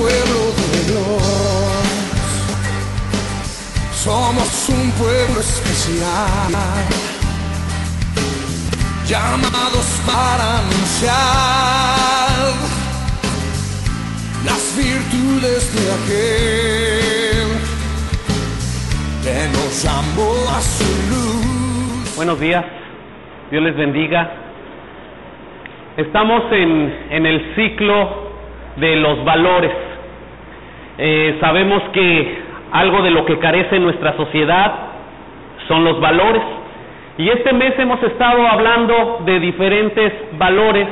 pueblo de Dios, somos un pueblo especial, llamados para anunciar las virtudes de aquel que nos llamó a su luz. Buenos días, Dios les bendiga. Estamos en el ciclo de los valores. Sabemos que algo de lo que carece nuestra sociedad son los valores. Y este mes hemos estado hablando de diferentes valores.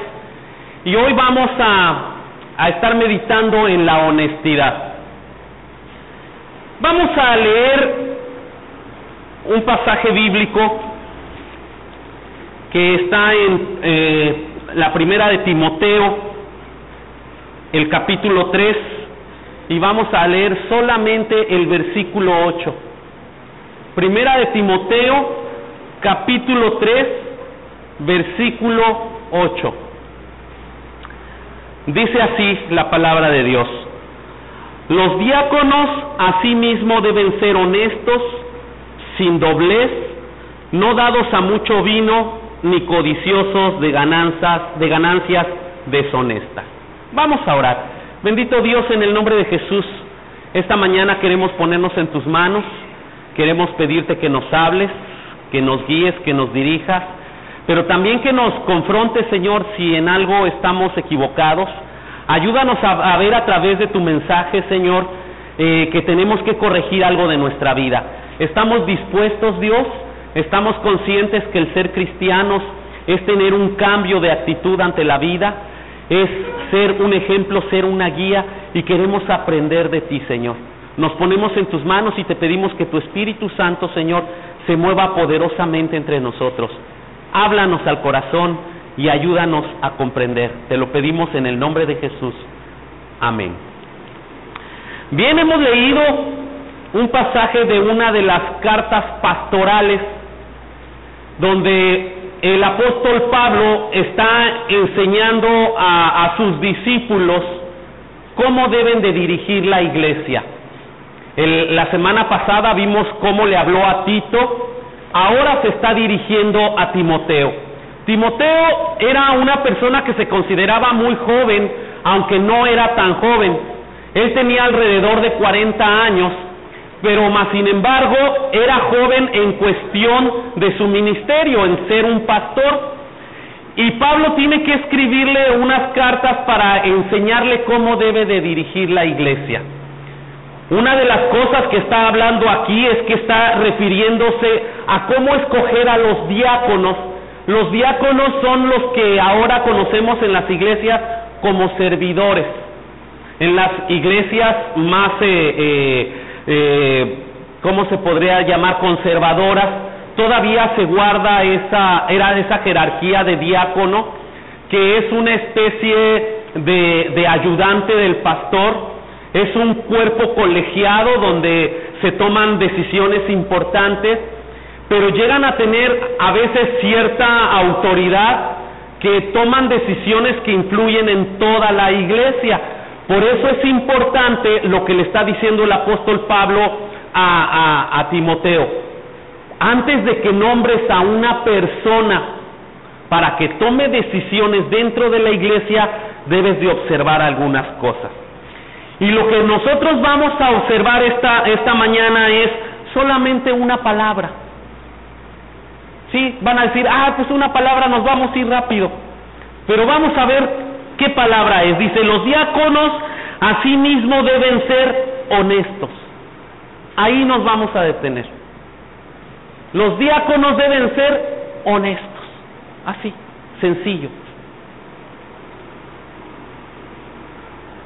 Y hoy vamos a estar meditando en la honestidad. Vamos a leer un pasaje bíblico que está en la primera de Timoteo, el capítulo 3, y vamos a leer solamente el versículo 8. Primera de Timoteo, capítulo 3, versículo 8. Dice así la palabra de Dios: los diáconos asimismo deben ser honestos, sin doblez, no dados a mucho vino, ni codiciosos de ganancias deshonestas. Vamos a orar. Bendito Dios, en el nombre de Jesús, esta mañana queremos ponernos en tus manos, queremos pedirte que nos hables, que nos guíes, que nos dirijas, pero también que nos confrontes, Señor, si en algo estamos equivocados. Ayúdanos a ver a través de tu mensaje, Señor, que tenemos que corregir algo de nuestra vida. Estamos dispuestos, Dios, estamos conscientes que el ser cristianos es tener un cambio de actitud ante la vida, es ser un ejemplo, ser una guía, y queremos aprender de ti, Señor. Nos ponemos en tus manos y te pedimos que tu Espíritu Santo, Señor, se mueva poderosamente entre nosotros. Háblanos al corazón y ayúdanos a comprender. Te lo pedimos en el nombre de Jesús. Amén. Bien, hemos leído un pasaje de una de las cartas pastorales donde el apóstol Pablo está enseñando a sus discípulos cómo deben de dirigir la iglesia. La semana pasada vimos cómo le habló a Tito, ahora se está dirigiendo a Timoteo. Timoteo era una persona que se consideraba muy joven, aunque no era tan joven. Él tenía alrededor de 40 años, pero más sin embargo era joven en cuestión de su ministerio, en ser un pastor. Y Pablo tiene que escribirle unas cartas para enseñarle cómo debe de dirigir la iglesia. Una de las cosas que está hablando aquí es que está refiriéndose a cómo escoger a los diáconos. Los diáconos son los que ahora conocemos en las iglesias como servidores. En las iglesias más, ¿cómo se podría llamar? Conservadoras, todavía se guarda esa jerarquía de diácono, que es una especie de ayudante del pastor. Es un cuerpo colegiado donde se toman decisiones importantes, pero llegan a tener a veces cierta autoridad, que toman decisiones que influyen en toda la iglesia. Por eso es importante lo que le está diciendo el apóstol Pablo a Timoteo. Antes de que nombres a una persona para que tome decisiones dentro de la iglesia, debes de observar algunas cosas. Y lo que nosotros vamos a observar esta mañana es solamente una palabra. Sí, van a decir, pues una palabra, nos vamos a ir rápido. Pero vamos a ver qué palabra es. Dice, los diáconos asimismo deben ser honestos. Ahí nos vamos a detener. Los diáconos deben ser honestos. Así, sencillo.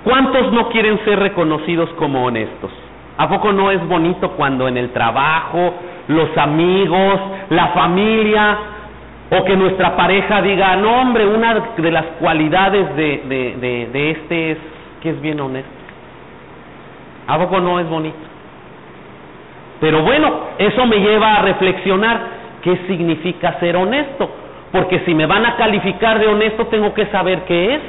¿Cuántos no quieren ser reconocidos como honestos? ¿A poco no es bonito cuando en el trabajo, los amigos, la familia, o que nuestra pareja diga, no hombre, una de las cualidades de este es que es bien honesto? ¿A poco no es bonito? Pero bueno, eso me lleva a reflexionar qué significa ser honesto, porque si me van a calificar de honesto tengo que saber qué es.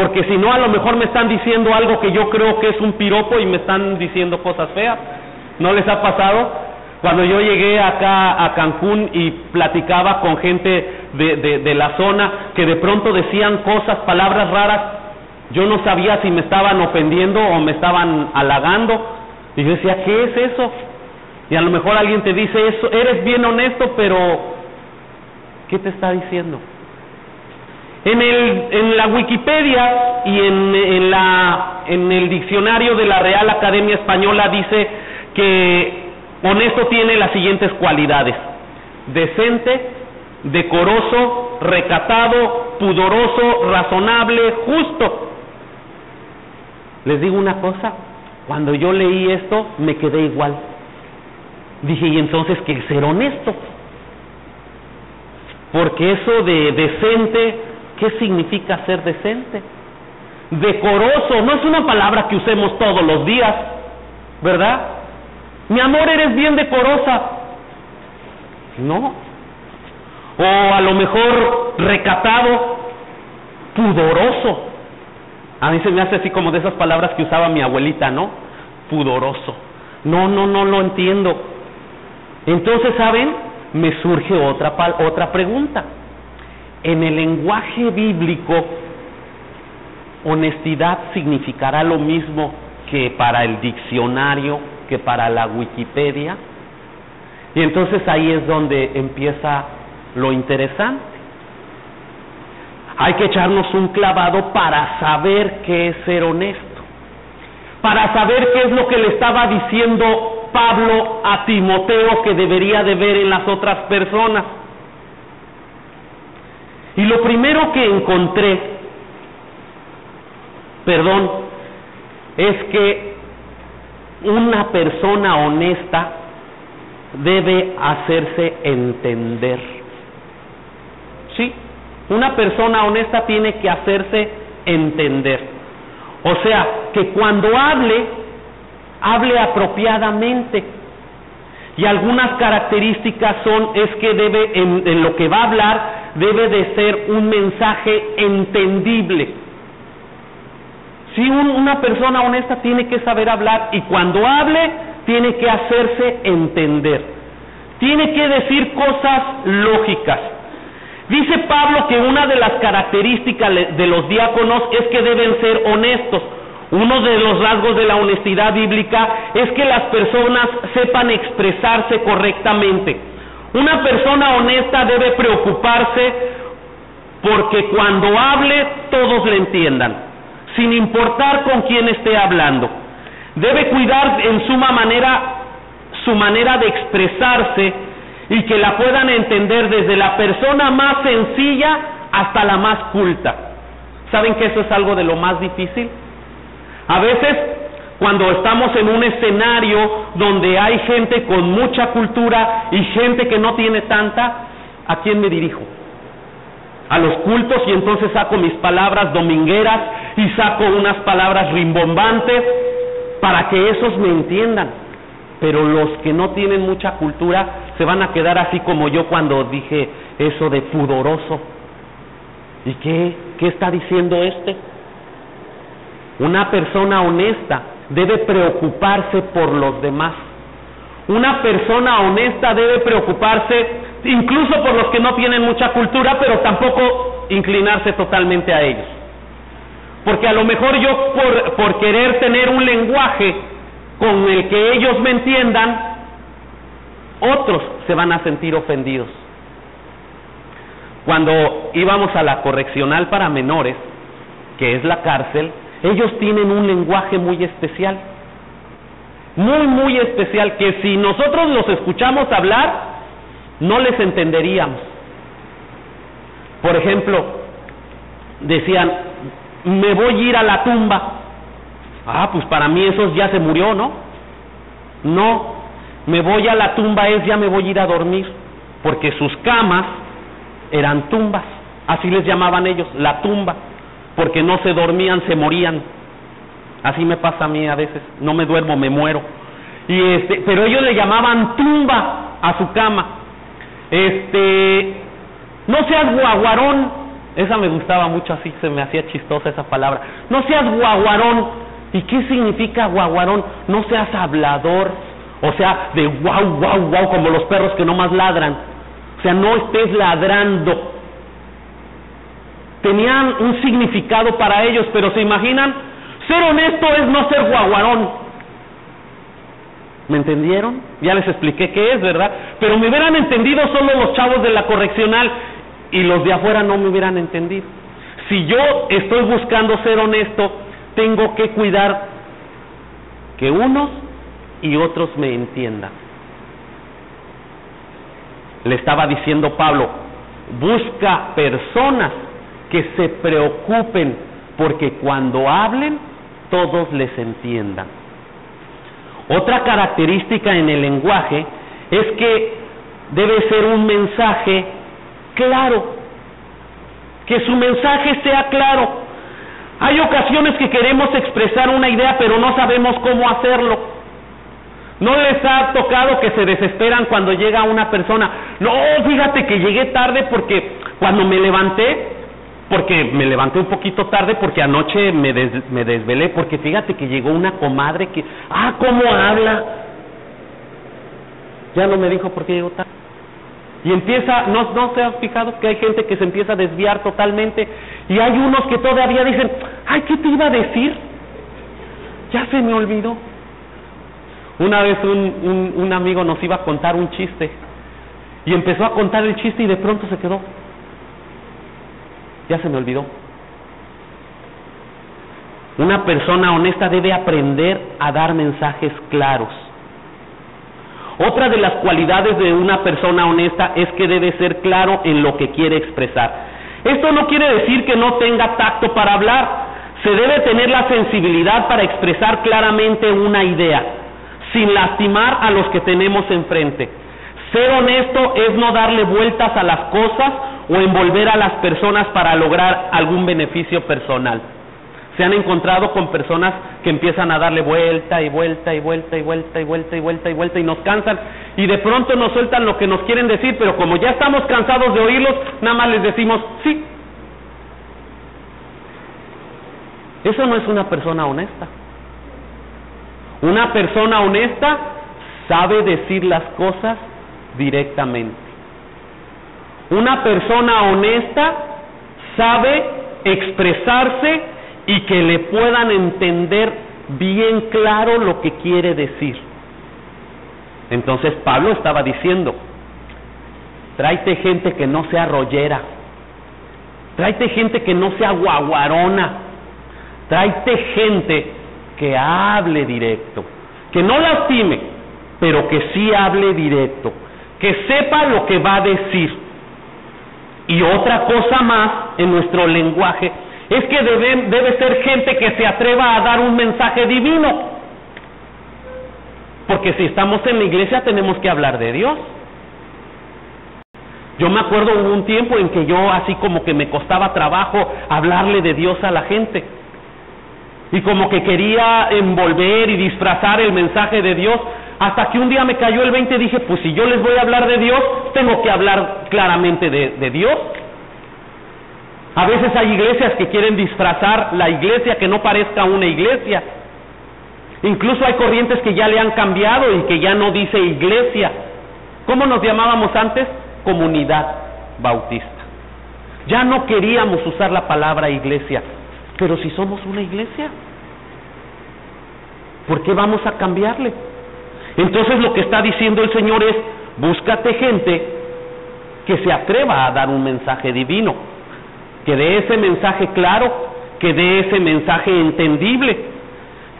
porque si no a lo mejor me están diciendo algo que yo creo que es un piropo y me están diciendo cosas feas. ¿No les ha pasado? Cuando yo llegué acá a Cancún y platicaba con gente de la zona que de pronto decían cosas, palabras raras, yo no sabía si me estaban ofendiendo o me estaban halagando, y yo decía, ¿qué es eso? Y a lo mejor alguien te dice eso, eres bien honesto, pero ¿qué te está diciendo? En la Wikipedia y en el diccionario de la Real Academia Española dice que honesto tiene las siguientes cualidades: decente, decoroso, recatado, pudoroso, razonable, justo. Les digo una cosa, cuando yo leí esto me quedé igual. Dije, ¿y entonces qué es ser honesto? Porque eso de decente, ¿qué significa ser decente? Decoroso, no es una palabra que usemos todos los días, ¿verdad? Mi amor, eres bien decorosa. No. O a lo mejor recatado, pudoroso. A mí se me hace así como de esas palabras que usaba mi abuelita, ¿no? Pudoroso. No lo entiendo. Entonces, ¿saben? Me surge otra pregunta. En el lenguaje bíblico, honestidad significará lo mismo que para el diccionario, que para la Wikipedia. Y entonces ahí es donde empieza lo interesante. Hay que echarnos un clavado para saber qué es ser honesto, para saber qué es lo que le estaba diciendo Pablo a Timoteo que debería de ver en las otras personas. Y lo primero que encontré, es que una persona honesta debe hacerse entender. ¿Sí? Una persona honesta tiene que hacerse entender. O sea, que cuando hable apropiadamente. Y algunas características es que debe, en lo que va a hablar, debe de ser un mensaje entendible. Si una persona honesta tiene que saber hablar, y cuando hable tiene que hacerse entender, tiene que decir cosas lógicas. Dice Pablo que una de las características de los diáconos es que deben ser honestos. Uno de los rasgos de la honestidad bíblica es que las personas sepan expresarse correctamente. Una persona honesta debe preocuparse porque cuando hable todos le entiendan, sin importar con quién esté hablando. Debe cuidar en su manera de expresarse y que la puedan entender desde la persona más sencilla hasta la más culta. ¿Saben que eso es algo de lo más difícil? A veces, cuando estamos en un escenario donde hay gente con mucha cultura y gente que no tiene tanta, ¿a quién me dirijo? A los cultos, y entonces saco mis palabras domingueras y saco unas palabras rimbombantes para que esos me entiendan. Pero los que no tienen mucha cultura se van a quedar así como yo cuando dije eso de pudoroso. ¿Y qué está diciendo este? Una persona honesta debe preocuparse por los demás. Una persona honesta debe preocuparse incluso por los que no tienen mucha cultura, pero tampoco inclinarse totalmente a ellos. Porque a lo mejor yo por querer tener un lenguaje con el que ellos me entiendan, otros se van a sentir ofendidos. Cuando íbamos a la correccional para menores, que es la cárcel, ellos tienen un lenguaje muy especial, muy especial, que si nosotros los escuchamos hablar, no les entenderíamos. Por ejemplo, decían, me voy a ir a la tumba. Pues para mí eso ya se murió, ¿no? No, me voy a la tumba ya me voy a ir a dormir, porque sus camas eran tumbas, así les llamaban ellos, la tumba, porque no se dormían, se morían. Así me pasa a mí a veces, no me duermo, me muero. Pero ellos le llamaban tumba a su cama. No seas guaguarón, Esa me gustaba mucho, así se me hacía chistosa esa palabra. No seas guaguarón. ¿Y qué significa guaguarón? No seas hablador, o sea, de guau, guau, guau, como los perros que nomás ladran. O sea, no estés ladrando. Tenían un significado para ellos, pero ¿se imaginan? Ser honesto es no ser guaguarón. ¿Me entendieron? Ya les expliqué qué es, ¿verdad? Pero me hubieran entendido solo los chavos de la correccional y los de afuera no me hubieran entendido. Si yo estoy buscando ser honesto, tengo que cuidar que unos y otros me entiendan. Le estaba diciendo Pablo, busca personas que se preocupen porque cuando hablen todos les entiendan. Otra característica en el lenguaje es que debe ser un mensaje claro, que su mensaje sea claro. Hay ocasiones que queremos expresar una idea pero no sabemos cómo hacerlo. ¿No les ha tocado que se desesperan cuando llega una persona? No, fíjate que llegué tarde porque cuando me levanté un poquito tarde porque anoche me desvelé, porque fíjate que llegó una comadre que, ¿cómo habla? Ya no me dijo por qué llegó tarde. Y empieza, ¿no se ha fijado que hay gente que se empieza a desviar totalmente? Y hay unos que todavía dicen, ¿qué te iba a decir? Ya se me olvidó. Una vez un amigo nos iba a contar un chiste y empezó a contar el chiste y de pronto se quedó. Ya se me olvidó. Una persona honesta debe aprender a dar mensajes claros. Otra de las cualidades de una persona honesta es que debe ser claro en lo que quiere expresar. Esto no quiere decir que no tenga tacto para hablar. Se debe tener la sensibilidad para expresar claramente una idea, sin lastimar a los que tenemos enfrente. Ser honesto es no darle vueltas a las cosas o envolver a las personas para lograr algún beneficio personal. Se han encontrado con personas que empiezan a darle vuelta y vuelta y vuelta y vuelta y vuelta y vuelta y vuelta y nos cansan y de pronto nos sueltan lo que nos quieren decir, pero como ya estamos cansados de oírlos, nada más les decimos sí. Eso no es una persona honesta. Una persona honesta sabe decir las cosas directamente. Una persona honesta sabe expresarse y que le puedan entender bien claro lo que quiere decir. Entonces Pablo estaba diciendo, tráete gente que no sea rollera, tráete gente que no sea guaguarona, tráete gente que hable directo, que no lastime, pero que sí hable directo, que sepa lo que va a decir. Y otra cosa más en nuestro lenguaje es que debe ser gente que se atreva a dar un mensaje divino. Porque si estamos en la iglesia tenemos que hablar de Dios. Yo me acuerdo hubo un tiempo en que yo así como que me costaba trabajo hablarle de Dios a la gente. Y como que quería envolver y disfrazar el mensaje de Dios, hasta que un día me cayó el 20 y dije, pues si yo les voy a hablar de Dios, tengo que hablar claramente de Dios. A veces hay iglesias que quieren disfrazar la iglesia, que no parezca una iglesia. Incluso hay corrientes que ya le han cambiado y que ya no dice iglesia. ¿Cómo nos llamábamos antes? Comunidad Bautista. Ya no queríamos usar la palabra iglesia. Pero si somos una iglesia, ¿por qué vamos a cambiarle? Entonces lo que está diciendo el Señor es, búscate gente que se atreva a dar un mensaje divino, que dé ese mensaje claro, que dé ese mensaje entendible.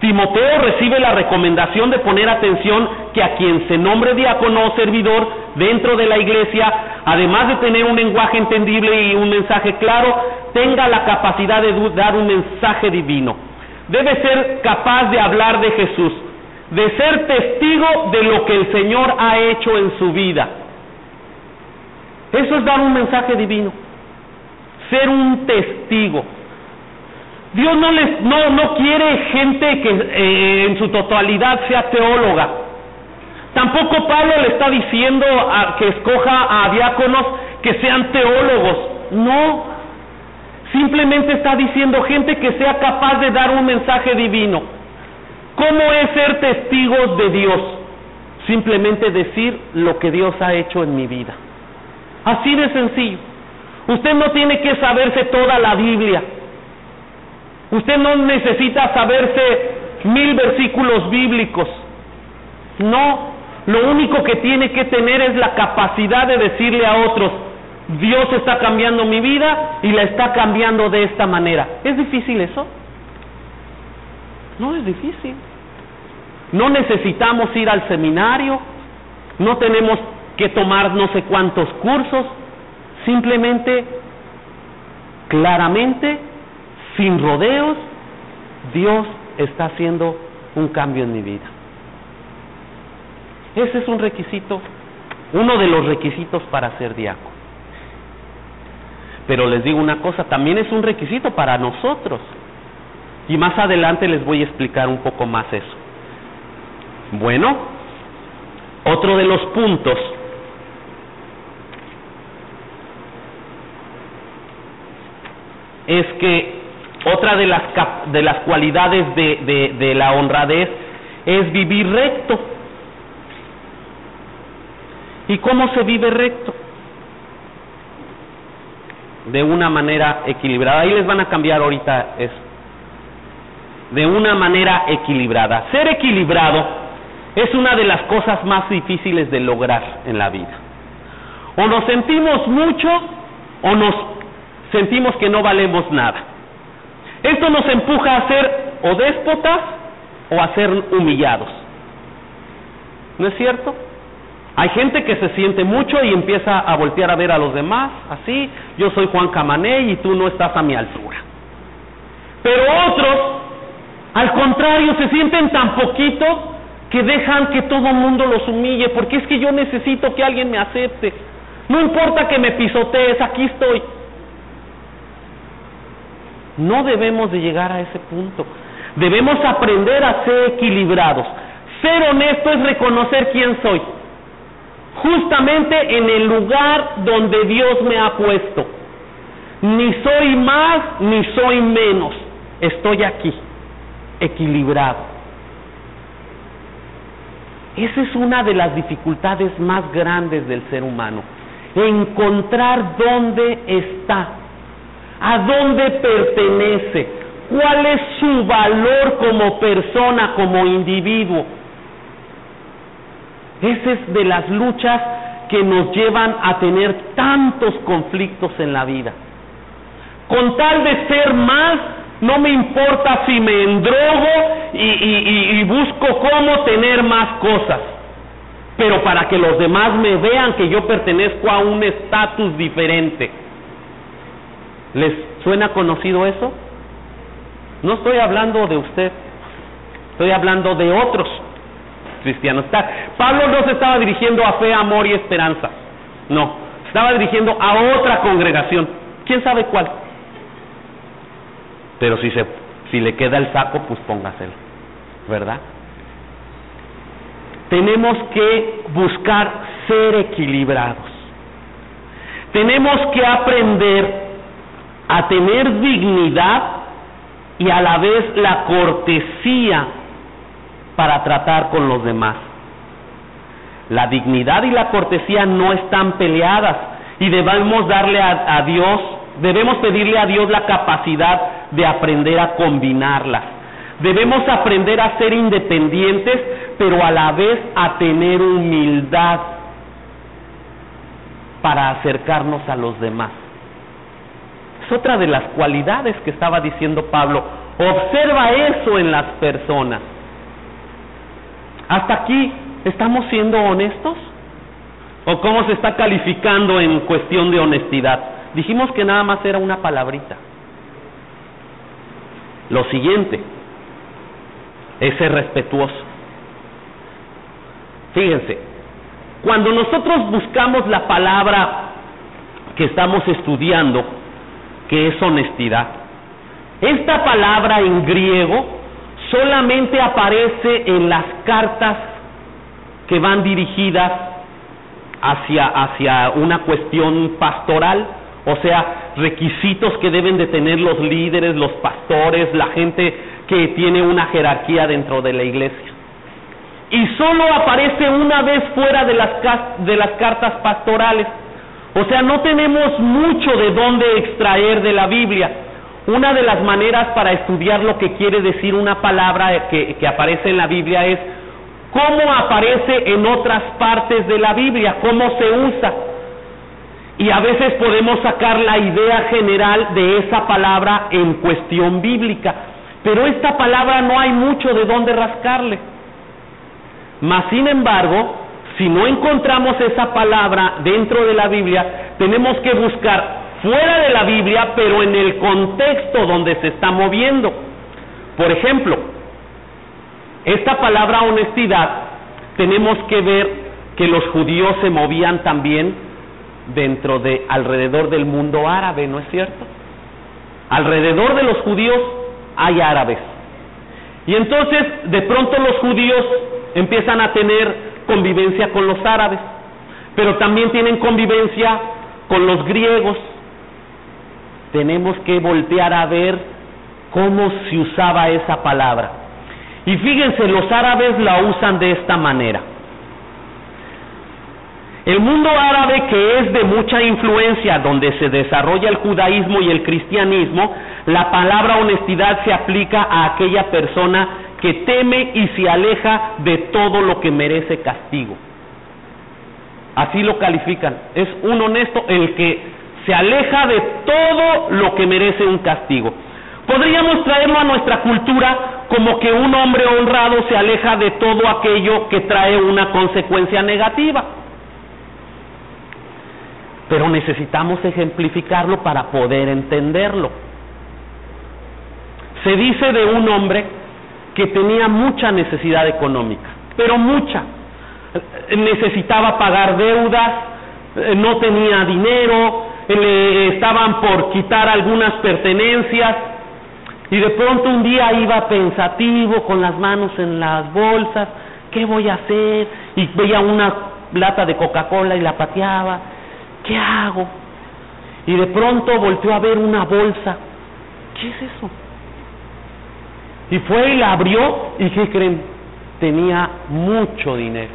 Timoteo recibe la recomendación de poner atención que a quien se nombre diácono o servidor dentro de la iglesia, además de tener un lenguaje entendible y un mensaje claro, tenga la capacidad de dar un mensaje divino. Debe ser capaz de hablar de Jesús, de ser testigo de lo que el Señor ha hecho en su vida. Eso es dar un mensaje divino, ser un testigo. Dios no quiere gente que en su totalidad sea teóloga. Tampoco Pablo le está diciendo que escoja a diáconos que sean teólogos. No, Simplemente está diciendo gente que sea capaz de dar un mensaje divino. ¿Cómo es ser testigos de Dios? Simplemente decir lo que Dios ha hecho en mi vida. Así de sencillo. Usted no tiene que saberse toda la Biblia. Usted no necesita saberse 1000 versículos bíblicos. No, lo único que tiene que tener es la capacidad de decirle a otros: Dios está cambiando mi vida y la está cambiando de esta manera. ¿Es difícil eso? No es difícil. No necesitamos ir al seminario, no tenemos que tomar no sé cuántos cursos, simplemente, claramente, sin rodeos, Dios está haciendo un cambio en mi vida. Ese es un requisito, uno de los requisitos para ser diácono. Pero les digo una cosa, también es un requisito para nosotros. Y más adelante les voy a explicar un poco más eso. Bueno, otro de los puntos es que otra de las cualidades de la honradez es vivir recto. ¿Y cómo se vive recto? De una manera equilibrada. Ahí les van a cambiar ahorita eso. De una manera equilibrada. Ser equilibrado es una de las cosas más difíciles de lograr en la vida. O nos sentimos mucho o nos sentimos que no valemos nada. Esto nos empuja a ser o déspotas o a ser humillados. ¿No es cierto? Hay gente que se siente mucho y empieza a voltear a ver a los demás, así: yo soy Juan Camaney y tú no estás a mi altura. Pero otros, al contrario, se sienten tan poquito que dejan que todo el mundo los humille, porque es que yo necesito que alguien me acepte. No importa que me pisotees, aquí estoy. No debemos de llegar a ese punto. Debemos aprender a ser equilibrados. Ser honesto es reconocer quién soy, justamente en el lugar donde Dios me ha puesto. Ni soy más ni soy menos. Estoy aquí, equilibrado. Esa es una de las dificultades más grandes del ser humano. Encontrar dónde está, a dónde pertenece, cuál es su valor como persona, como individuo. Esa es de las luchas que nos llevan a tener tantos conflictos en la vida. Con tal de ser más, no me importa si me endrogo y busco cómo tener más cosas, pero para que los demás me vean que yo pertenezco a un estatus diferente. ¿Les suena conocido eso? No estoy hablando de usted, estoy hablando de otros cristianos. Pablo no se estaba dirigiendo a Fe, Amor y Esperanza, no, estaba dirigiendo a otra congregación, quién sabe cuál. Pero si le queda el saco, pues póngaselo, ¿verdad? Tenemos que buscar ser equilibrados. Tenemos que aprender a tener dignidad y a la vez la cortesía para tratar con los demás. La dignidad y la cortesía no están peleadas y debemos darle a Dios, debemos pedirle a Dios la capacidad de aprender a combinarlas. Debemos aprender a ser independientes, pero a la vez a tener humildad para acercarnos a los demás. Es otra de las cualidades que estaba diciendo Pablo. Observa eso en las personas. ¿Hasta aquí estamos siendo honestos? ¿O cómo se está calificando en cuestión de honestidad? Dijimos que nada más era una palabrita. Lo siguiente es ser respetuoso. Fíjense, cuando nosotros buscamos la palabra que estamos estudiando, que es honestidad, esta palabra en griego solamente aparece en las cartas que van dirigidas hacia una cuestión pastoral o sea, requisitos que deben de tener los líderes, los pastores, la gente que tiene una jerarquía dentro de la iglesia. Y solo aparece una vez fuera de las cartas pastorales. O sea, no tenemos mucho de dónde extraer de la Biblia. Una de las maneras para estudiar lo que quiere decir una palabra que aparece en la Biblia es cómo aparece en otras partes de la Biblia, cómo se usa. Y a veces podemos sacar la idea general de esa palabra en cuestión bíblica, pero esta palabra no hay mucho de dónde rascarle. Mas, sin embargo, si no encontramos esa palabra dentro de la Biblia, tenemos que buscar fuera de la Biblia, pero en el contexto donde se está moviendo. Por ejemplo, esta palabra honestidad, tenemos que ver que los judíos se movían también alrededor del mundo árabe, ¿no es cierto? Alrededor de los judíos hay árabes. Y entonces, de pronto los judíos empiezan a tener convivencia con los árabes, pero también tienen convivencia con los griegos. Tenemos que voltear a ver cómo se usaba esa palabra. Y fíjense, los árabes la usan de esta manera. El mundo árabe, que es de mucha influencia, donde se desarrolla el judaísmo y el cristianismo, la palabra honestidad se aplica a aquella persona que teme y se aleja de todo lo que merece castigo. Así lo califican. Es un honesto el que se aleja de todo lo que merece un castigo. Podríamos traerlo a nuestra cultura como que un hombre honrado se aleja de todo aquello que trae una consecuencia negativa. Pero necesitamos ejemplificarlo para poder entenderlo. Se dice de un hombre que tenía mucha necesidad económica, pero mucha. Necesitaba pagar deudas, no tenía dinero, le estaban por quitar algunas pertenencias, y de pronto un día iba pensativo con las manos en las bolsas, ¿qué voy a hacer? Y veía una lata de Coca-Cola y la pateaba, ¿qué hago? Y de pronto volteó a ver una bolsa, ¿qué es eso? Y fue y la abrió, y ¿qué creen? Tenía mucho dinero,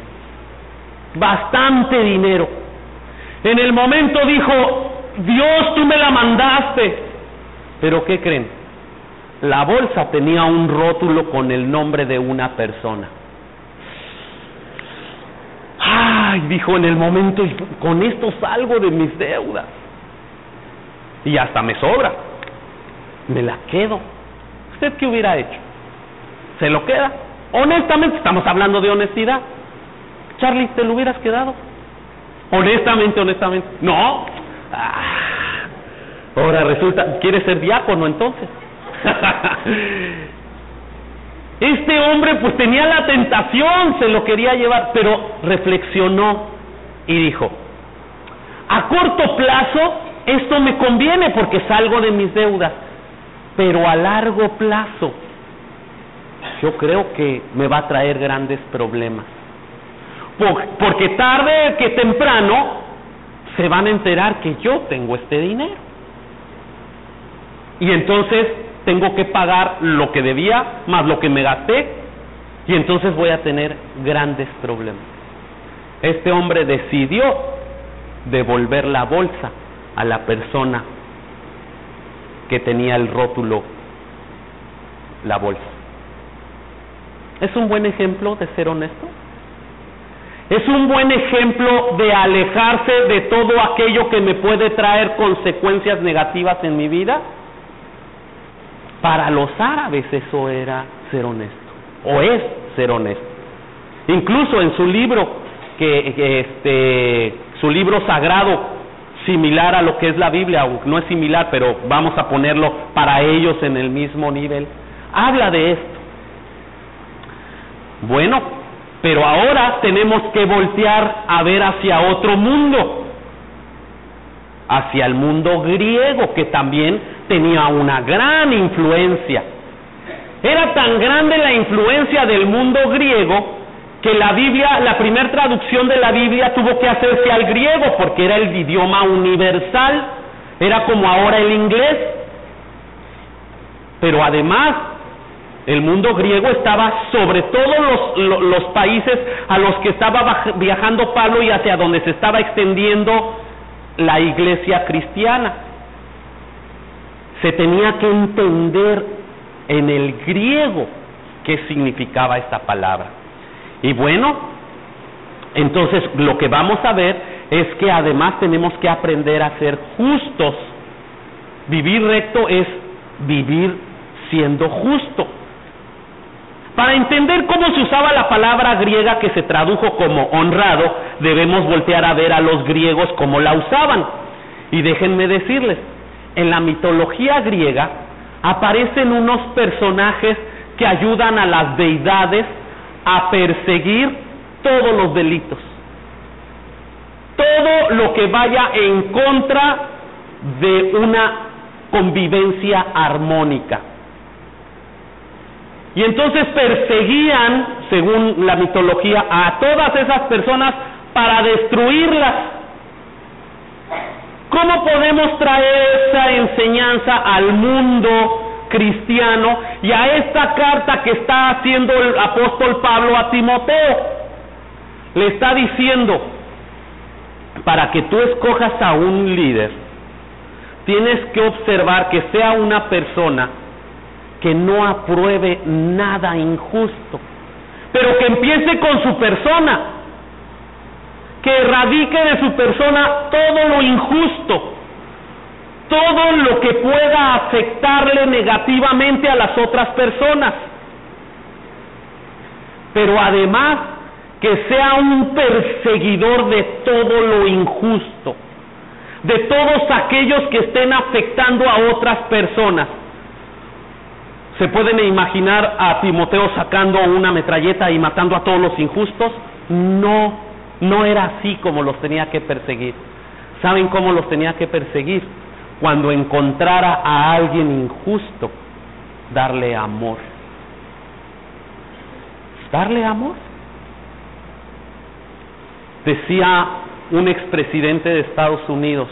bastante dinero. En el momento dijo, Dios, tú me la mandaste. Pero ¿qué creen? La bolsa tenía un rótulo con el nombre de una persona. Ay, dijo en el momento, con esto salgo de mis deudas. Y hasta me sobra. Me la quedo. ¿Usted qué hubiera hecho? ¿Se lo queda? Honestamente, estamos hablando de honestidad. Charlie, ¿te lo hubieras quedado? Honestamente. No. Ahora resulta, ¿quieres ser diácono entonces? Este hombre pues tenía la tentación, se lo quería llevar, pero reflexionó y dijo, a corto plazo esto me conviene porque salgo de mis deudas, pero a largo plazo yo creo que me va a traer grandes problemas, porque tarde que temprano se van a enterar que yo tengo este dinero, y entonces tengo que pagar lo que debía más lo que me gasté, y entonces voy a tener grandes problemas. Este hombre decidió devolver la bolsa a la persona que tenía el rótulo, la bolsa. ¿Es un buen ejemplo de ser honesto? ¿Es un buen ejemplo de alejarse de todo aquello que me puede traer consecuencias negativas en mi vida? Para los árabes eso era ser honesto, o es ser honesto. Incluso en su libro, su libro sagrado, similar a lo que es la Biblia, aunque no es similar, pero vamos a ponerlo para ellos en el mismo nivel, habla de esto. Bueno, pero ahora tenemos que voltear a ver hacia otro mundo, hacia el mundo griego, que también tenía una gran influencia. Era tan grande la influencia del mundo griego que la Biblia, la primera traducción de la Biblia tuvo que hacerse al griego porque era el idioma universal. Era como ahora el inglés. Pero además, el mundo griego estaba sobre todos los países a los que estaba viajando Pablo y hacia donde se estaba extendiendo la iglesia cristiana. Se tenía que entender en el griego qué significaba esta palabra. Y bueno, entonces lo que vamos a ver es que además tenemos que aprender a ser justos. Vivir recto es vivir siendo justo. Para entender cómo se usaba la palabra griega que se tradujo como honrado, debemos voltear a ver a los griegos cómo la usaban. Y déjenme decirles, en la mitología griega aparecen unos personajes que ayudan a las deidades a perseguir todos los delitos. Todo lo que vaya en contra de una convivencia armónica. Y entonces perseguían, según la mitología, a todas esas personas para destruirlas. ¿Cómo podemos traer esa enseñanza al mundo cristiano y a esta carta que está haciendo el apóstol Pablo a Timoteo? Le está diciendo, para que tú escojas a un líder, tienes que observar que sea una persona que no apruebe nada injusto, pero que empiece con su persona, que erradique de su persona todo lo injusto, todo lo que pueda afectarle negativamente a las otras personas, pero además que sea un perseguidor de todo lo injusto, de todos aquellos que estén afectando a otras personas. ¿Se pueden imaginar a Timoteo sacando una metralleta y matando a todos los injustos? No era así como los tenía que perseguir. ¿Saben cómo los tenía que perseguir? Cuando encontrara a alguien injusto, darle amor. Darle amor. Decía un expresidente de Estados Unidos,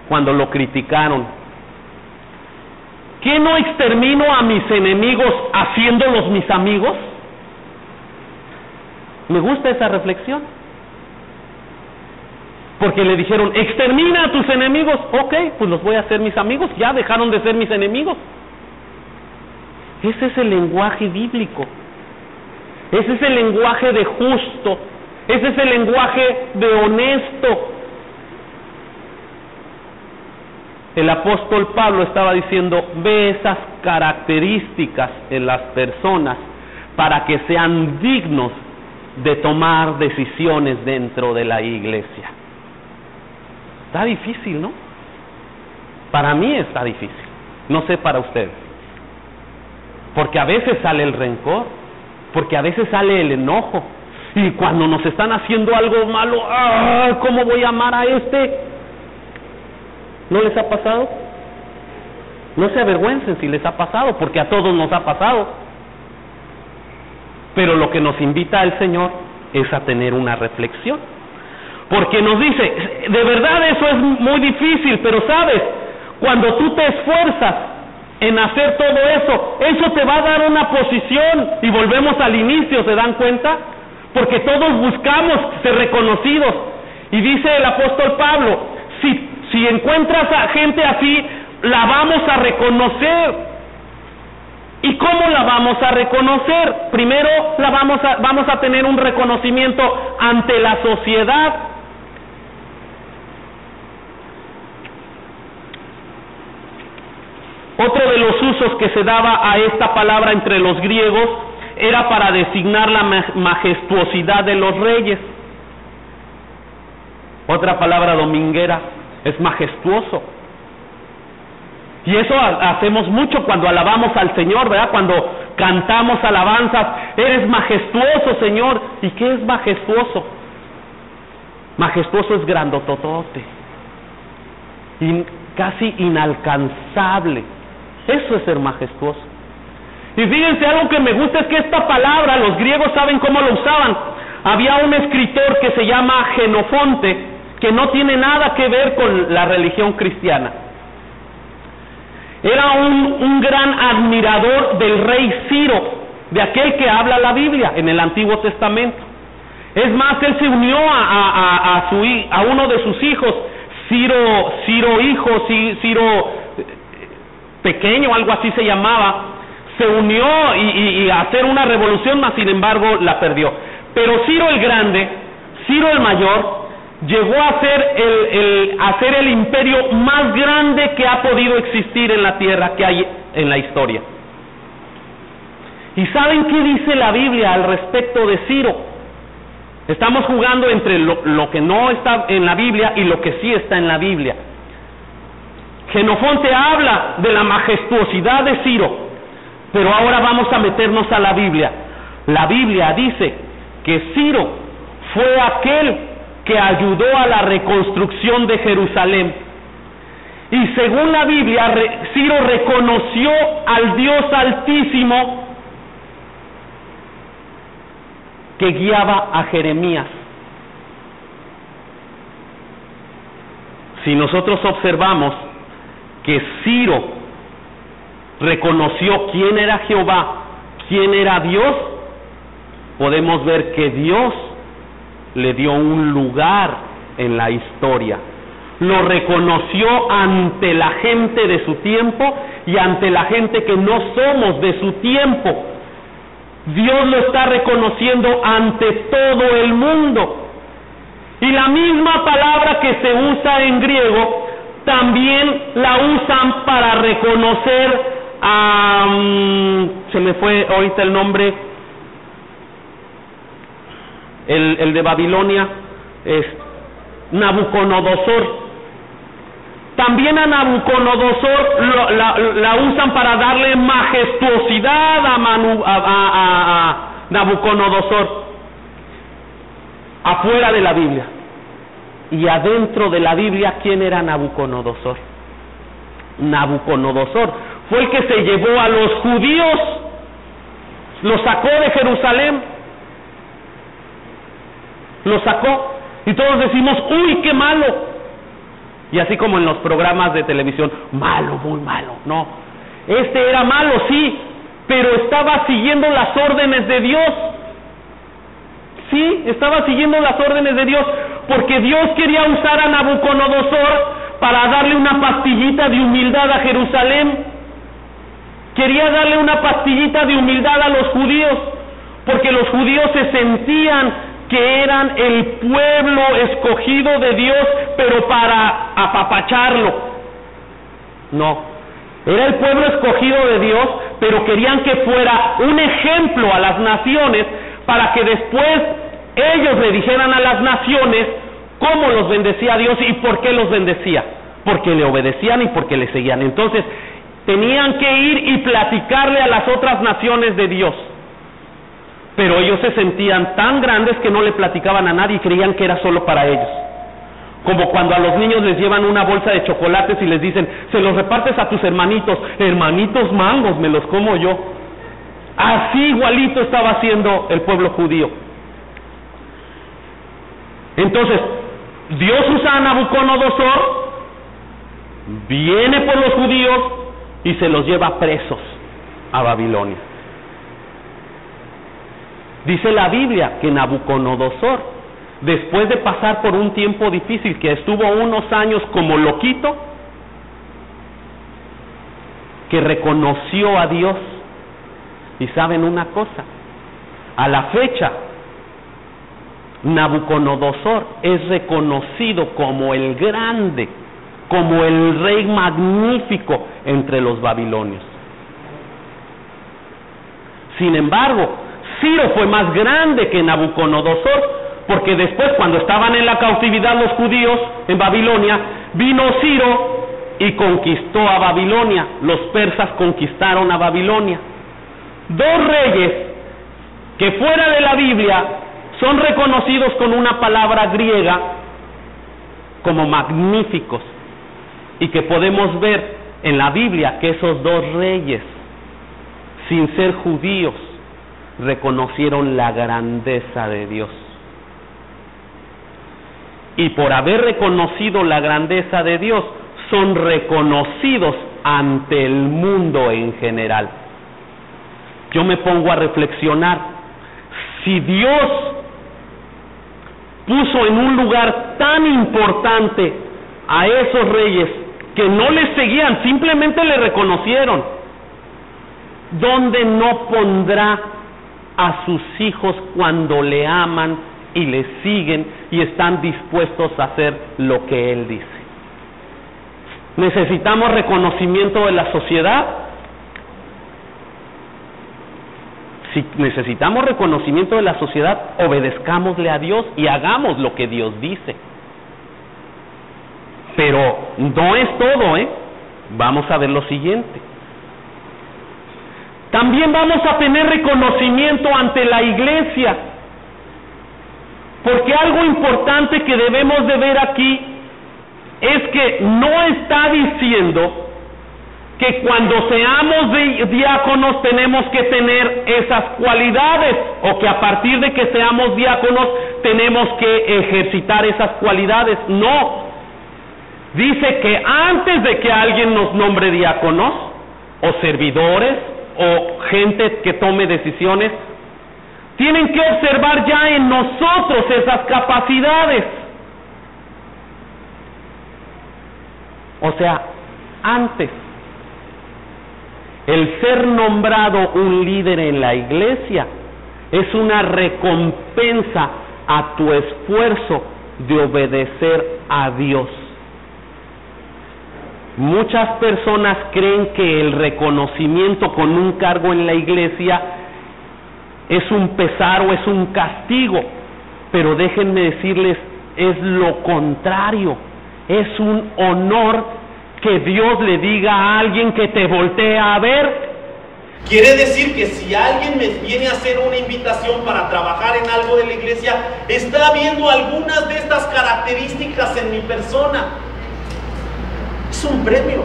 cuando lo criticaron: ¿qué no extermino a mis enemigos haciéndolos mis amigos? Me gusta esa reflexión. Porque le dijeron, extermina a tus enemigos. Ok, pues los voy a hacer mis amigos. Ya dejaron de ser mis enemigos. Ese es el lenguaje bíblico. Ese es el lenguaje de justo. Ese es el lenguaje de honesto. El apóstol Pablo estaba diciendo, ve esas características en las personas para que sean dignos de tomar decisiones dentro de la iglesia. Está difícil, ¿no? Para mí está difícil. No sé para ustedes. Porque a veces sale el rencor, porque a veces sale el enojo. Y cuando nos están haciendo algo malo, ¡ah! ¿Cómo voy a amar a este? ¿No les ha pasado? No se avergüencen si les ha pasado, porque a todos nos ha pasado. Pero lo que nos invita el Señor es a tener una reflexión. Porque nos dice, de verdad eso es muy difícil, pero sabes, cuando tú te esfuerzas en hacer todo eso, eso te va a dar una posición. Y volvemos al inicio, ¿se dan cuenta? Porque todos buscamos ser reconocidos. Y dice el apóstol Pablo, si encuentras a gente así, la vamos a reconocer. ¿Y cómo la vamos a reconocer? Primero vamos a tener un reconocimiento ante la sociedad. Otro de los usos que se daba a esta palabra entre los griegos era para designar la majestuosidad de los reyes. Otra palabra dominguera es majestuoso. Y eso hacemos mucho cuando alabamos al Señor, ¿verdad? Cuando cantamos alabanzas, eres majestuoso, Señor. ¿Y qué es majestuoso? Majestuoso es grandototote, casi inalcanzable. Eso es ser majestuoso. Y fíjense, algo que me gusta es que esta palabra, los griegos saben cómo lo usaban. Había un escritor que se llama Jenofonte, que no tiene nada que ver con la religión cristiana. Era un gran admirador del rey Ciro, de aquel que habla la Biblia en el Antiguo Testamento. Es más, él se unió a uno de sus hijos, Ciro pequeño, algo así se llamaba. Se unió y a hacer una revolución, mas sin embargo la perdió. Pero Ciro el Grande, Ciro el Mayor, llegó a ser el imperio más grande que ha podido existir en la tierra, que hay en la historia. ¿Y saben qué dice la Biblia al respecto de Ciro? Estamos jugando entre lo que no está en la Biblia y lo que sí está en la Biblia. Xenofonte habla de la majestuosidad de Ciro, pero ahora vamos a meternos a la Biblia. La Biblia dice que Ciro fue aquel que ayudó a la reconstrucción de Jerusalén. Y según la Biblia, Ciro reconoció al Dios Altísimo que guiaba a Jeremías. Si nosotros observamos que Ciro reconoció quién era Jehová, quién era Dios, podemos ver que Dios le dio un lugar en la historia. Lo reconoció ante la gente de su tiempo y ante la gente que no somos de su tiempo. Dios lo está reconociendo ante todo el mundo. Y la misma palabra que se usa en griego, también la usan para reconocer a... se me fue ahorita el nombre... El de Babilonia es Nabucodonosor. También a Nabucodonosor la usan para darle majestuosidad a Nabucodonosor. Afuera de la Biblia. Y adentro de la Biblia, ¿quién era Nabucodonosor? Nabucodonosor fue el que se llevó a los judíos, los sacó de Jerusalén. Lo sacó y todos decimos, uy, qué malo. Y así como en los programas de televisión, malo, muy malo. No, este era malo, sí, pero estaba siguiendo las órdenes de Dios. Sí, estaba siguiendo las órdenes de Dios, porque Dios quería usar a Nabucodonosor para darle una pastillita de humildad a Jerusalén. Quería darle una pastillita de humildad a los judíos, porque los judíos se sentían que eran el pueblo escogido de Dios, pero para apapacharlo. No, era el pueblo escogido de Dios, pero querían que fuera un ejemplo a las naciones, para que después ellos le dijeran a las naciones cómo los bendecía Dios y por qué los bendecía, porque le obedecían y porque le seguían. Entonces tenían que ir y platicarle a las otras naciones de Dios. Pero ellos se sentían tan grandes que no le platicaban a nadie y creían que era solo para ellos. Como cuando a los niños les llevan una bolsa de chocolates y les dicen, se los repartes a tus hermanitos. Hermanitos mangos, me los como yo. Así igualito estaba haciendo el pueblo judío. Entonces, Dios usa a Nabucodonosor, viene por los judíos y se los lleva presos a Babilonia. Dice la Biblia que Nabucodonosor, después de pasar por un tiempo difícil, que estuvo unos años como loquito, que reconoció a Dios. Y saben una cosa, a la fecha, Nabucodonosor es reconocido como el grande, como el rey magnífico entre los babilonios. Sin embargo, Ciro fue más grande que Nabucodonosor, porque después, cuando estaban en la cautividad los judíos en Babilonia, vino Ciro y conquistó a Babilonia. Los persas conquistaron a Babilonia. Dos reyes que fuera de la Biblia son reconocidos con una palabra griega como magníficos, y que podemos ver en la Biblia que esos dos reyes, sin ser judíos, reconocieron la grandeza de Dios. Y por haber reconocido la grandeza de Dios, son reconocidos ante el mundo en general. Yo me pongo a reflexionar, si Dios puso en un lugar tan importante a esos reyes que no les seguían, simplemente le reconocieron, ¿dónde no pondrá a sus hijos cuando le aman y le siguen y están dispuestos a hacer lo que Él dice? ¿Necesitamos reconocimiento de la sociedad? Si necesitamos reconocimiento de la sociedad, obedezcámosle a Dios y hagamos lo que Dios dice. Pero no es todo, Vamos a ver lo siguiente. También vamos a tener reconocimiento ante la iglesia, porque algo importante que debemos de ver aquí es que no está diciendo que cuando seamos diáconos tenemos que tener esas cualidades, o que a partir de que seamos diáconos tenemos que ejercitar esas cualidades. No, dice que antes de que alguien nos nombre diáconos o servidores o gente que tome decisiones, tienen que observar ya en nosotros esas capacidades. O sea, antes, el ser nombrado un líder en la iglesia es una recompensa a tu esfuerzo de obedecer a Dios. Muchas personas creen que el reconocimiento con un cargo en la iglesia es un pesar o es un castigo, pero déjenme decirles, es lo contrario, es un honor que Dios le diga a alguien que te voltea a ver. Quiere decir que si alguien me viene a hacer una invitación para trabajar en algo de la iglesia, está viendo algunas de estas características en mi persona. Es un premio.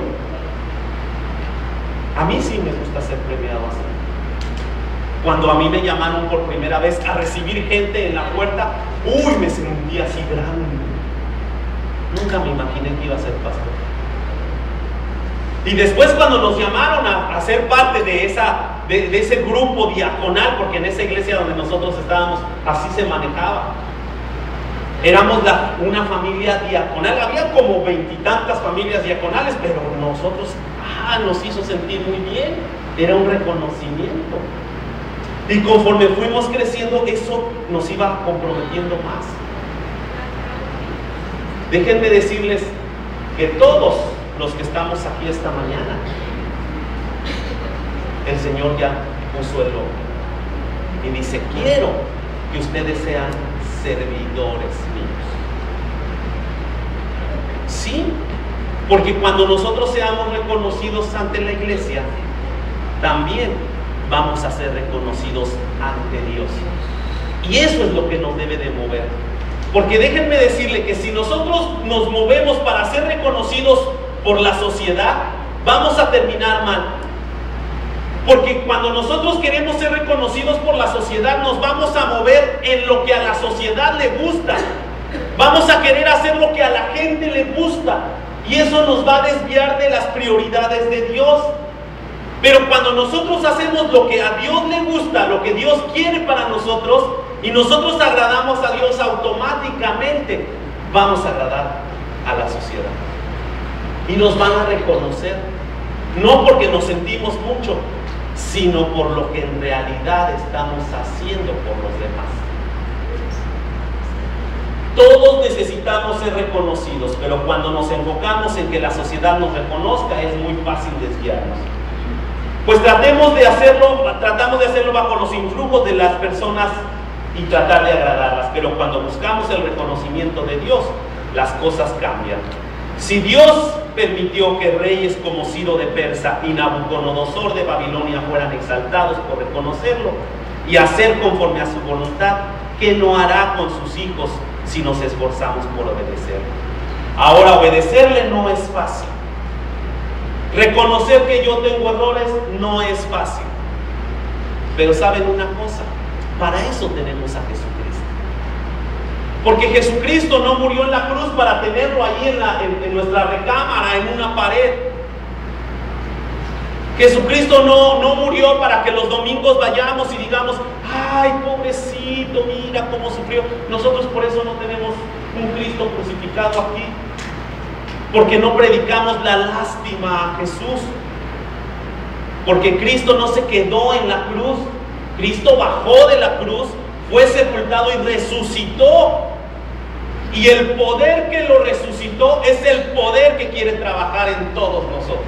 A mí sí me gusta ser premiado así. Cuando a mí me llamaron por primera vez a recibir gente en la puerta, me sentí así grande. Nunca me imaginé que iba a ser pastor. Y después cuando nos llamaron a ser parte de ese grupo diaconal, porque en esa iglesia donde nosotros estábamos, así se manejaba. Éramos una familia diaconal, había como 20 y tantas familias diaconales, pero nosotros, nos hizo sentir muy bien, era un reconocimiento. Y conforme fuimos creciendo, eso nos iba comprometiendo más. Déjenme decirles que todos los que estamos aquí esta mañana, el Señor ya puso el ojo y dice: quiero que ustedes sean servidores míos. Sí, porque cuando nosotros seamos reconocidos ante la iglesia, también vamos a ser reconocidos ante Dios. Y eso es lo que nos debe de mover. Porque déjenme decirle que si nosotros nos movemos para ser reconocidos por la sociedad, vamos a terminar mal. Porque cuando nosotros queremos ser reconocidos por la sociedad, nos vamos a mover en lo que a la sociedad le gusta. Vamos a querer hacer lo que a la gente le gusta. Y eso nos va a desviar de las prioridades de Dios. Pero cuando nosotros hacemos lo que a Dios le gusta, lo que Dios quiere para nosotros, y nosotros agradamos a Dios, automáticamente vamos a agradar a la sociedad. Y nos van a reconocer, no porque nos sentimos mucho, sino por lo que en realidad estamos haciendo por los demás. Todos necesitamos ser reconocidos, pero cuando nos enfocamos en que la sociedad nos reconozca, es muy fácil desviarnos. Pues tratamos de hacerlo bajo los influjos de las personas y tratar de agradarlas, pero cuando buscamos el reconocimiento de Dios, las cosas cambian. Si Dios permitió que reyes como Ciro de Persa y Nabucodonosor de Babilonia fueran exaltados por reconocerlo y hacer conforme a su voluntad, ¿qué no hará con sus hijos si nos esforzamos por obedecerle? Ahora, obedecerle no es fácil. Reconocer que yo tengo errores no es fácil. Pero ¿saben una cosa? Para eso tenemos a Jesucristo. Porque Jesucristo no murió en la cruz para tenerlo ahí en nuestra recámara, en una pared. Jesucristo no murió para que los domingos vayamos y digamos, ay, pobrecito, mira cómo sufrió. Nosotros por eso no tenemos un Cristo crucificado aquí, porque no predicamos la lástima a Jesús, porque Cristo no se quedó en la cruz, Cristo bajó de la cruz, fue sepultado y resucitó. Y el poder que lo resucitó es el poder que quiere trabajar en todos nosotros.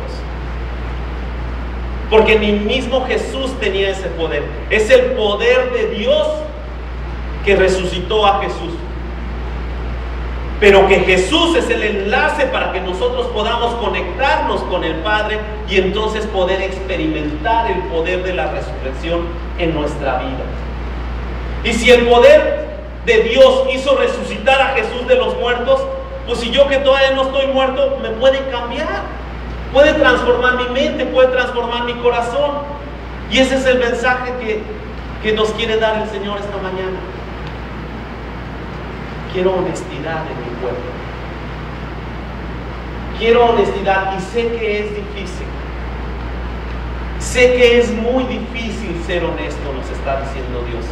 Porque ni mismo Jesús tenía ese poder. Es el poder de Dios que resucitó a Jesús. Pero que Jesús es el enlace para que nosotros podamos conectarnos con el Padre y entonces poder experimentar el poder de la resurrección en nuestra vida. Y si el poder de Dios hizo resucitar a Jesús de los muertos, pues si yo que todavía no estoy muerto, me puede cambiar, puede transformar mi mente, puede transformar mi corazón. Y ese es el mensaje que nos quiere dar el Señor esta mañana. Quiero honestidad en mi pueblo. Quiero honestidad y sé que es difícil. Sé que es muy difícil ser honesto, nos está diciendo Dios.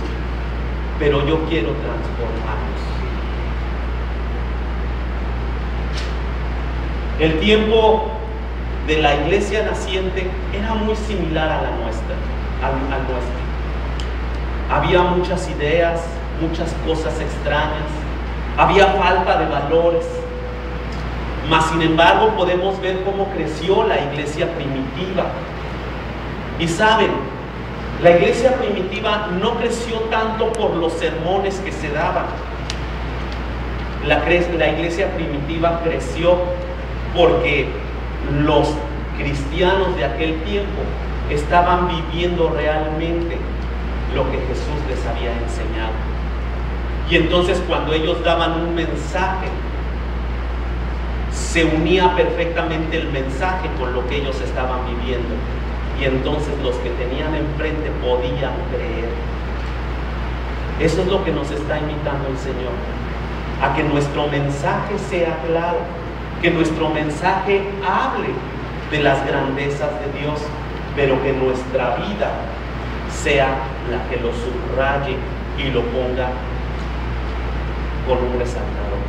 Pero yo quiero transformarnos. El tiempo de la iglesia naciente era muy similar a la nuestra, al nuestro. Había muchas ideas, muchas cosas extrañas, había falta de valores. Mas sin embargo podemos ver cómo creció la iglesia primitiva. Y saben, la iglesia primitiva no creció tanto por los sermones que se daban. La iglesia primitiva creció porque los cristianos de aquel tiempo estaban viviendo realmente lo que Jesús les había enseñado. Y entonces cuando ellos daban un mensaje, se unía perfectamente el mensaje con lo que ellos estaban viviendo. Y entonces los que tenían enfrente podían creer. Eso es lo que nos está invitando el Señor, a que nuestro mensaje sea claro, que nuestro mensaje hable de las grandezas de Dios, pero que nuestra vida sea la que lo subraye y lo ponga con un resaltador,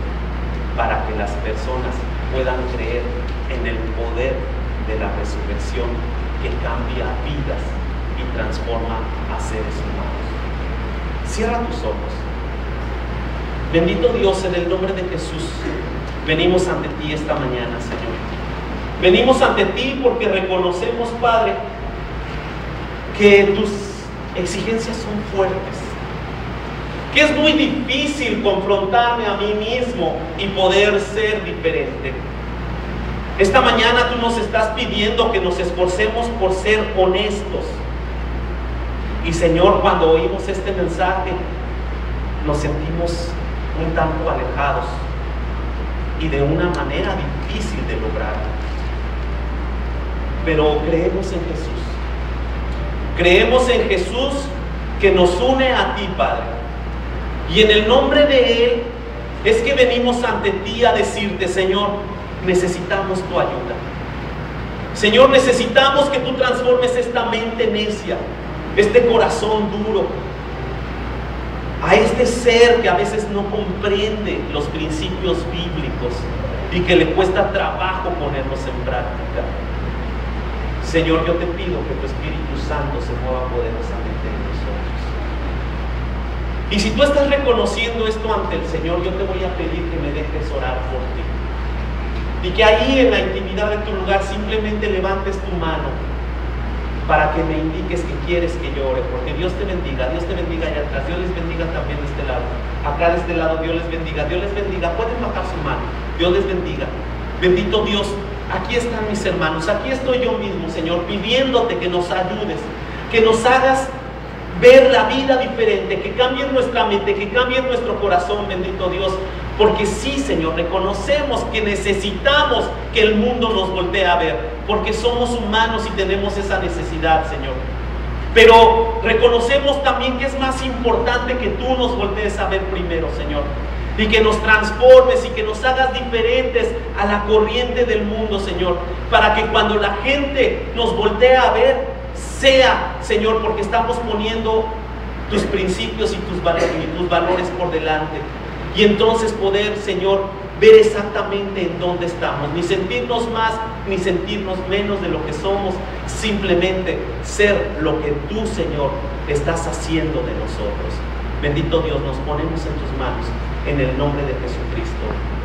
para que las personas puedan creer en el poder de la resurrección que cambia vidas y transforma a seres humanos. Cierra tus ojos. Bendito Dios, en el nombre de Jesús, venimos ante ti esta mañana, Señor. Venimos ante ti porque reconocemos, Padre, que tus exigencias son fuertes, que es muy difícil confrontarme a mí mismo y poder ser diferente. Esta mañana tú nos estás pidiendo que nos esforcemos por ser honestos. Y Señor, cuando oímos este mensaje, nos sentimos un tanto alejados y de una manera difícil de lograr. Pero creemos en Jesús. Creemos en Jesús que nos une a ti, Padre. Y en el nombre de Él es que venimos ante ti a decirte, Señor, necesitamos tu ayuda. Señor, necesitamos que tú transformes esta mente necia, este corazón duro, a este ser que a veces no comprende los principios bíblicos y que le cuesta trabajo ponerlos en práctica. Señor, yo te pido que tu Espíritu Santo se mueva poderosamente en nosotros. Y si tú estás reconociendo esto ante el Señor, yo te voy a pedir que me dejes orar por ti. Y que ahí en la intimidad de tu lugar simplemente levantes tu mano para que me indiques que quieres que yo ore. Porque Dios te bendiga allá atrás, Dios les bendiga también de este lado. Acá de este lado, Dios les bendiga, Dios les bendiga. Pueden bajar su mano, Dios les bendiga. Bendito Dios, aquí están mis hermanos, aquí estoy yo mismo, Señor, pidiéndote que nos ayudes, que nos hagas ver la vida diferente, que cambie nuestra mente, que cambie nuestro corazón, bendito Dios. Porque sí, Señor, reconocemos que necesitamos que el mundo nos voltee a ver, porque somos humanos y tenemos esa necesidad, Señor. Pero reconocemos también que es más importante que tú nos voltees a ver primero, Señor. y que nos transformes y que nos hagas diferentes a la corriente del mundo, Señor, para que cuando la gente nos voltee a ver, sea, Señor, porque estamos poniendo tus principios y tus valores por delante, y entonces poder, Señor, ver exactamente en dónde estamos, ni sentirnos más, ni sentirnos menos de lo que somos, simplemente ser lo que tú, Señor, estás haciendo de nosotros. Bendito Dios, nos ponemos en tus manos, en el nombre de Jesucristo.